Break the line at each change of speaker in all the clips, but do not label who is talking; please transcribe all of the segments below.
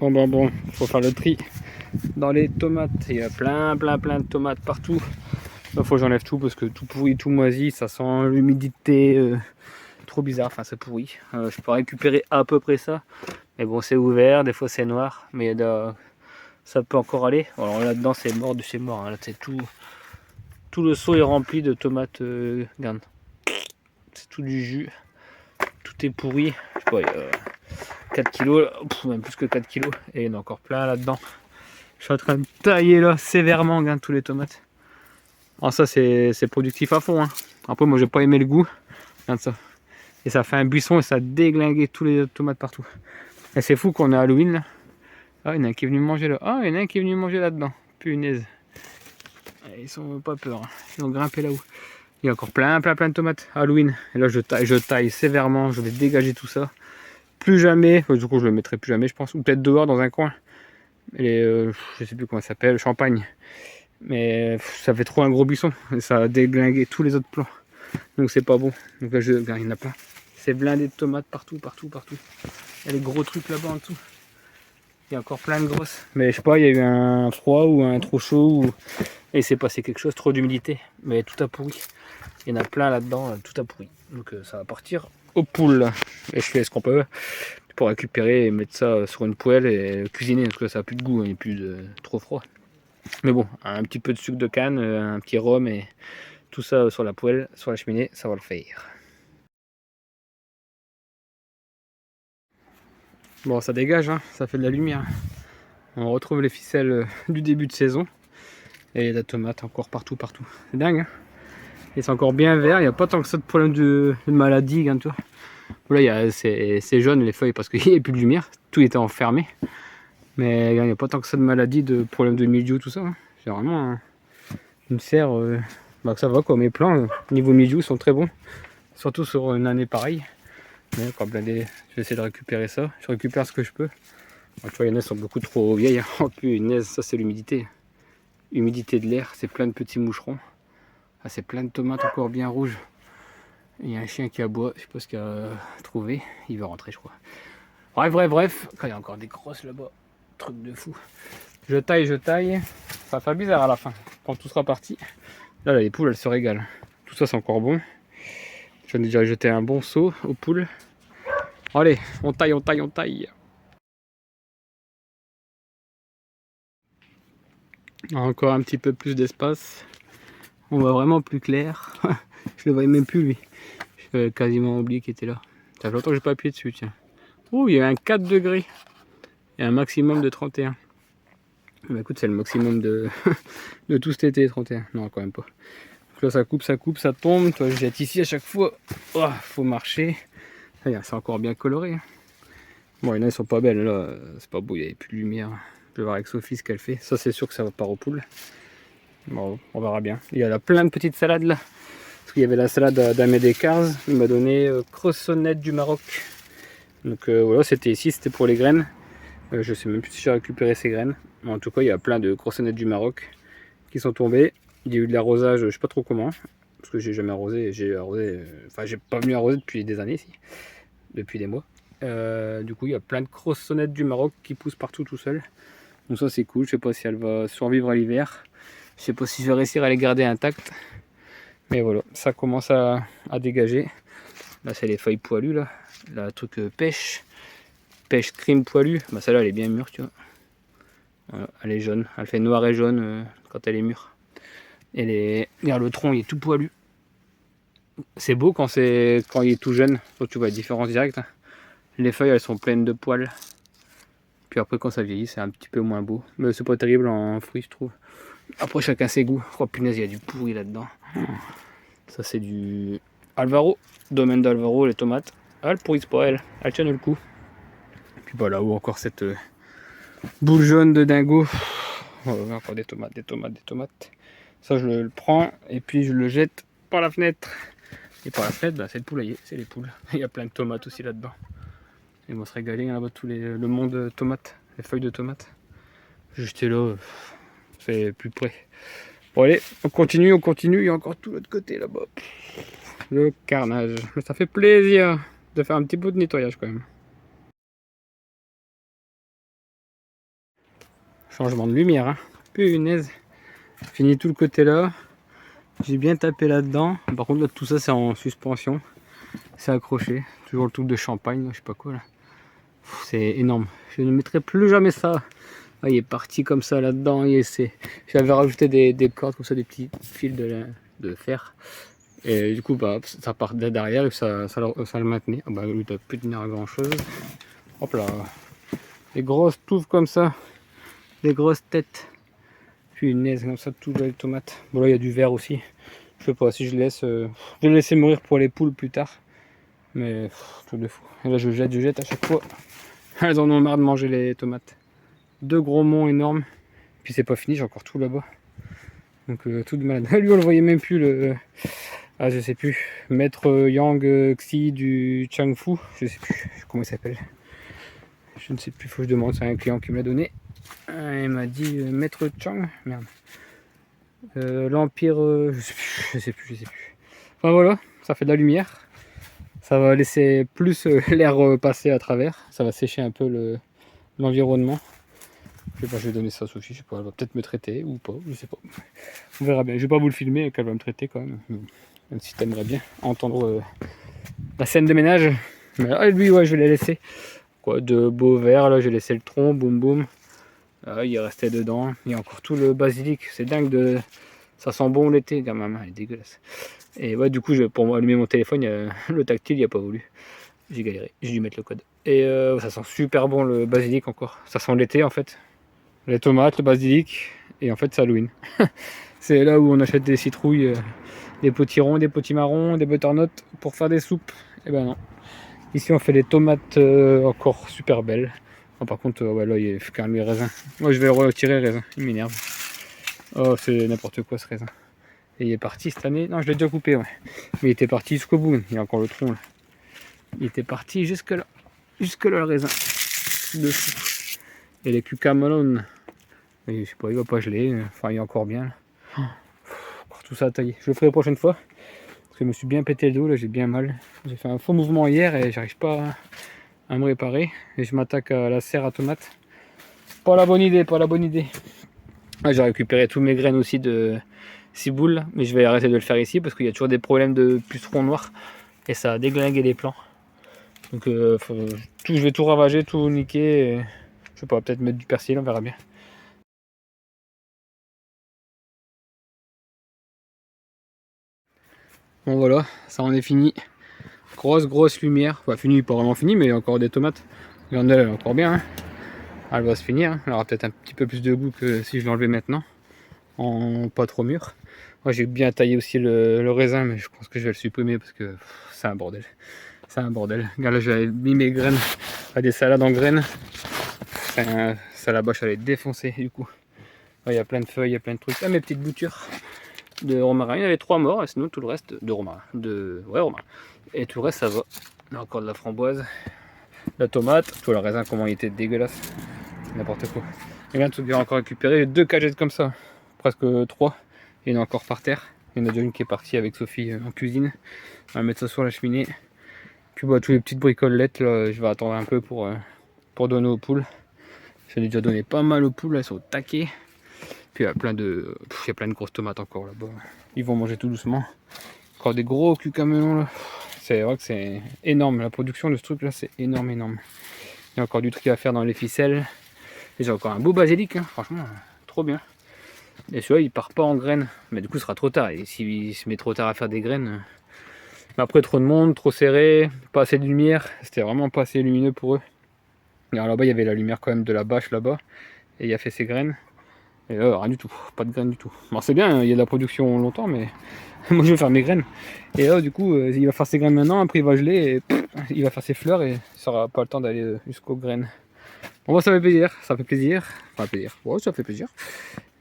Bon, faut faire le tri dans les tomates. Il y a plein de tomates partout. Il faut que j'enlève tout parce que tout pourri, tout moisi, ça sent l'humidité. Trop bizarre, enfin c'est pourri. Je peux récupérer à peu près ça. Mais bon, c'est ouvert, des fois c'est noir. Mais ça peut encore aller. Alors là-dedans, c'est mort de chez mort. Hein. Là, c'est tout le seau est rempli de tomates. Regarde. C'est tout du jus. Tout est pourri. Je sais pas, 4 kilos, là. Pff, même plus que 4 kilos. Et il y en a encore plein là-dedans. Je suis en train de tailler là sévèrement, regarde tous les tomates. Alors ça c'est productif à fond. Hein. Après moi j'ai pas aimé le goût. Regarde ça. Et ça fait un buisson et ça a déglingué tous les tomates partout. Et c'est fou qu'on est Halloween là. Ah, il y en a un qui est venu manger là. Ah, il y en a un qui est venu manger là-dedans. Punaise. Ils sont pas peur. Hein. Ils ont grimpé là-haut. Il y a encore plein de tomates. Halloween. Et là je taille sévèrement. Je vais dégager tout ça. Plus jamais. Du coup je le mettrai plus jamais je pense. Ou peut-être dehors dans un coin. Et je sais plus comment ça s'appelle. Champagne. Mais ça fait trop un gros buisson. Et ça a déglingué tous les autres plants. Donc c'est pas bon. Donc là il y en a plein. C'est blindé de tomates partout. Il y a les gros trucs là-bas en dessous. Il y a encore plein de grosses. Mais je sais pas, il y a eu un froid ou un trop chaud. Et il s'est passé quelque chose, trop d'humidité. Mais tout a pourri. Il y en a plein là-dedans, tout a pourri. Donc ça va partir aux poules. Et je fais ce qu'on peut pour récupérer et mettre ça sur une poêle et cuisiner. Parce que ça n'a plus de goût, il n'y a plus de trop froid. Mais bon, un petit peu de sucre de canne, un petit rhum et tout ça sur la poêle, sur la cheminée, ça va le faire. Bon, ça dégage, hein, ça fait de la lumière. On retrouve les ficelles du début de saison. Et la tomate encore partout. C'est dingue, hein. Et c'est encore bien vert, il n'y a pas tant que ça de problème de maladie. Regarde toi. Là, c'est jaune les feuilles parce qu'il n'y a plus de lumière, tout était enfermé. Mais il n'y a pas tant que ça de maladie, de problème de mildiou, tout ça. Hein. C'est vraiment une serre que ça va quoi. Mes plants, niveau mildiou, sont très bons. Surtout sur une année pareille. Mais quoi, blindé, je vais essayer de récupérer ça. Je récupère ce que je peux. Bon, tu vois, il y en a qui sont beaucoup trop vieilles. Oh punaise, ça c'est l'humidité. Humidité de l'air, c'est plein de petits moucherons. Ah, c'est plein de tomates encore bien rouges. Il y a un chien qui aboie, je sais pas ce qu'il a trouvé. Il va rentrer, je crois. Bref. Il y a encore des grosses là-bas. Truc de fou. Je taille. Ça fait bizarre à la fin, quand tout sera parti. Là, les poules, elles se régalent. Tout ça, c'est encore bon. J'en ai déjà jeté un bon seau aux poules. Allez, on taille. Encore un petit peu plus d'espace. On voit vraiment plus clair. Je le voyais même plus, lui. J'avais quasiment oublié qu'il était là. Ça fait longtemps que j'ai pas appuyé dessus, tiens. Oh, il y a un 4 degrés. Et un maximum de 31. Bah écoute, c'est le maximum de, de tout cet été, 31. Non, quand même pas. Donc là, ça coupe, ça tombe. Toi, je jette ici à chaque fois. Oh, faut marcher. C'est encore bien coloré. Bon, il y en a, ils sont pas belles. Là, c'est pas beau, il n'y avait plus de lumière. Je vais voir avec Sophie ce qu'elle fait. Ça, c'est sûr que ça va pas aux poules. Bon, on verra bien. Il y a là plein de petites salades là. Parce qu'il y avait la salade d'Ahmed Cars. Il m'a donné croissonnette du Maroc. Donc voilà, c'était ici, c'était pour les graines. Je sais même plus si j'ai récupéré ces graines. En tout cas, il y a plein de croissonnettes du Maroc qui sont tombées. Il y a eu de l'arrosage, je sais pas trop comment. Parce que j'ai jamais arrosé. Enfin, j'ai pas venu arroser depuis des années ici. Depuis des mois. Du coup, il y a plein de croissonnettes du Maroc qui poussent partout tout seul. Donc ça, c'est cool. Je sais pas si elle va survivre à l'hiver. Je sais pas si je vais réussir à les garder intactes. Mais voilà, ça commence à dégager. Là, c'est les feuilles poilues, là. Là, le truc pêche crime poilu. Bah, celle-là, elle est bien mûre, tu vois. Voilà, elle est jaune. Elle fait noir et jaune quand elle est mûre. Et regarde, le tronc, il est tout poilu. C'est beau quand il est tout jeune. Donc, tu vois la différence directe. Hein. Les feuilles, elles sont pleines de poils. Puis après, quand ça vieillit, c'est un petit peu moins beau. Mais c'est pas terrible en fruits, je trouve. Après, chacun ses goûts. Oh punaise, il y a du pourri là-dedans. Ça, c'est du Alvaro. Domaine d'Alvaro, les tomates. Ah, elles pourrissent pas, elles tiennent le coup. Et puis bah, là-haut, encore cette boule jaune de dingo. Oh, encore des tomates. Ça, je le prends et puis je le jette par la fenêtre. Et par la fenêtre, bah, c'est le poulailler, c'est les poules. Il y a plein de tomates aussi là-dedans. Ils vont se régaler là-bas, le monde tomates, les feuilles de tomates. J'étais là, c'est plus près. Bon allez, on continue, il y a encore tout l'autre côté là-bas. Le carnage. Mais ça fait plaisir de faire un petit peu de nettoyage quand même. Changement de lumière, hein. Punaise. Fini tout le côté là. J'ai bien tapé là-dedans. Par contre, là, tout ça, c'est en suspension. C'est accroché. Toujours le truc de champagne, je sais pas quoi là. C'est énorme. Je ne mettrai plus jamais ça. Ah, il est parti comme ça là-dedans. J'avais rajouté des cordes comme ça, des petits fils de fer. Et du coup, bah, ça partait derrière et ça le maintenait. Ah bah, lui, t'as plus tenir à grand chose. Hop là. Des grosses touffes comme ça. Des grosses têtes. Punaise, comme ça, tout les tomates. Bon, là, il y a du verre aussi. Je sais pas si je laisse. Je vais le laisser mourir pour les poules plus tard. Mais, tout de fou. Et là, je jette à chaque fois. Elles en ont marre de manger les tomates. 2 gros monts énormes. Puis c'est pas fini, j'ai encore tout là-bas. Donc, tout de malade. Lui, on le voyait même plus, le. Ah, je sais plus. Maître Yang Xi du Changfu. Je sais plus comment il s'appelle. Je ne sais plus, faut que je demande. C'est un client qui me l'a donné. Il m'a dit Maître Chang. Merde. L'Empire. Je sais plus. Enfin voilà, ça fait de la lumière. Ça va laisser plus l'air passer à travers. Ça va sécher un peu l'environnement. Je sais pas, je vais donner ça à Sophie. Je sais pas, elle va peut-être me traiter ou pas. Je sais pas. On verra bien. Je vais pas vous le filmer qu'elle va me traiter quand même. Même si t'aimerais bien entendre la scène de ménage. Mais là, lui, ouais, je vais la laisser. Quoi, de beaux verres, là, j'ai laissé le tronc, boum boum. Ah, il est resté dedans. Il y a encore tout le basilic. C'est dingue ça sent bon l'été, quand même. Elle est dégueulasse. Et ouais, du coup, pour moi allumer mon téléphone, le tactile, il a pas voulu. J'ai galéré. J'ai dû mettre le code. Et ça sent super bon le basilic encore. Ça sent l'été en fait. Les tomates, le basilic. Et en fait, c'est Halloween. C'est là où on achète des citrouilles, des potirons, des potimarrons, des butternuts pour faire des soupes. Et ben non. Ici, on fait des tomates encore super belles. Oh, par contre, ouais, là, il faut quand même les raisins. Moi, je vais retirer le raisin. Il m'énerve. Oh, c'est n'importe quoi ce raisin. Et il est parti cette année. Non, je l'ai déjà coupé, ouais. Mais il était parti jusqu'au bout. Il y a encore le tronc là. Il était parti jusque là. Jusque là, le raisin. Dessous. Et les cucamelons. Je sais pas, il va pas geler. Enfin, il est encore bien. Là. Encore tout ça à tailler. Je le ferai la prochaine fois. Parce que je me suis bien pété le dos. Là, j'ai bien mal. J'ai fait un faux mouvement hier et j'arrive pas à me réparer. Et je m'attaque à la serre à tomate. Pas la bonne idée, pas la bonne idée. Ah, j'ai récupéré tous mes graines aussi de ciboule, mais je vais arrêter de le faire ici parce qu'il y a toujours des problèmes de pucerons noirs et ça a déglingué les plants. Donc je vais tout ravager, tout niquer. Et, je sais pas, peut-être mettre du persil, on verra bien. Bon voilà, ça en est fini. Grosse lumière. Enfin fini, pas vraiment fini, mais il y a encore des tomates. Regardez, elle est encore bien. Hein. Elle va se finir. Hein. Elle aura peut-être un petit peu plus de goût que si je l'enlevais maintenant. En pas trop mûr. Moi j'ai bien taillé aussi le raisin, mais je pense que je vais le supprimer parce que c'est un bordel. C'est un bordel. Regarde là, j'ai mis mes graines à des salades en graines. Ça la bâche, elle est défoncée du coup. Il y a plein de feuilles, il y a plein de trucs. Ah, mes petites boutures de romarin. Il y en avait 3 morts, et sinon tout le reste de romarin. Ouais, romarin. Et tout le reste ça va. Là encore de la framboise, la tomate. Tu vois le raisin comment il était dégueulasse. N'importe quoi. Et bien tout, j'ai encore récupéré 2 cagettes comme ça. Presque 3. Il y en a encore par terre. Il y en a déjà une qui est partie avec Sophie en cuisine. On va mettre ça sur la cheminée. Puis bah, toutes les petites bricolettes, là, je vais attendre un peu pour donner aux poules. J'en ai déjà donné pas mal aux poules, elles sont au taquet. Puis il y a plein de grosses tomates encore là-bas. Ils vont manger tout doucement. Encore des gros cucamelons là. C'est vrai que c'est énorme. La production de ce truc là, c'est énorme. Il y a encore du truc à faire dans les ficelles. Et j'ai encore un beau basilic, hein. Franchement, trop bien. Et celui-là, il part pas en graines. Mais du coup, ce sera trop tard. Et s'il se met trop tard à faire des graines. Mais après, trop de monde, trop serré, pas assez de lumière. C'était vraiment pas assez lumineux pour eux. Alors là-bas, il y avait la lumière quand même de la bâche là-bas. Et il a fait ses graines. Et là, rien du tout. Pas de graines du tout. Bon, c'est bien, il y a de la production longtemps, mais moi, je vais faire mes graines. Et là, du coup, il va faire ses graines maintenant. Après, il va geler et il va faire ses fleurs. Et ça n'aura pas le temps d'aller jusqu'aux graines. Bon, bah, ça fait plaisir. Ça fait plaisir. Enfin, plaisir. Ouais, ça fait plaisir.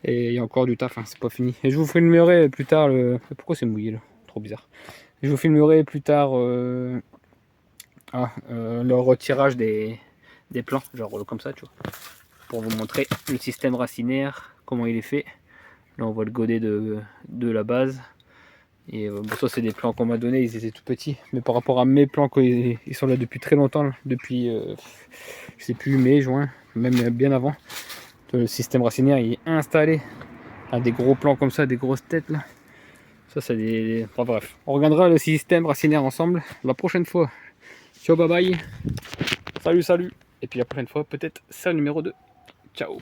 Et il y a encore du taf, hein, c'est pas fini. Et je vous filmerai plus tard Pourquoi c'est mouillé là? Trop bizarre. Je vous filmerai plus tard le retirage des plants, genre comme ça, tu vois. Pour vous montrer le système racinaire, comment il est fait. Là on voit le godet de la base. Et bon, ça c'est des plants qu'on m'a donné, ils étaient tout petits. Mais par rapport à mes plants, ils sont là depuis très longtemps, là. Depuis je sais plus, mai, juin, même bien avant. Le système racinaire il est installé. Ah, des gros plans comme ça, des grosses têtes là. Ça c'est des... Enfin, bref, on regardera le système racinaire ensemble la prochaine fois. Ciao, bye bye. Salut, salut. Et puis la prochaine fois, peut-être ça numéro 2. Ciao.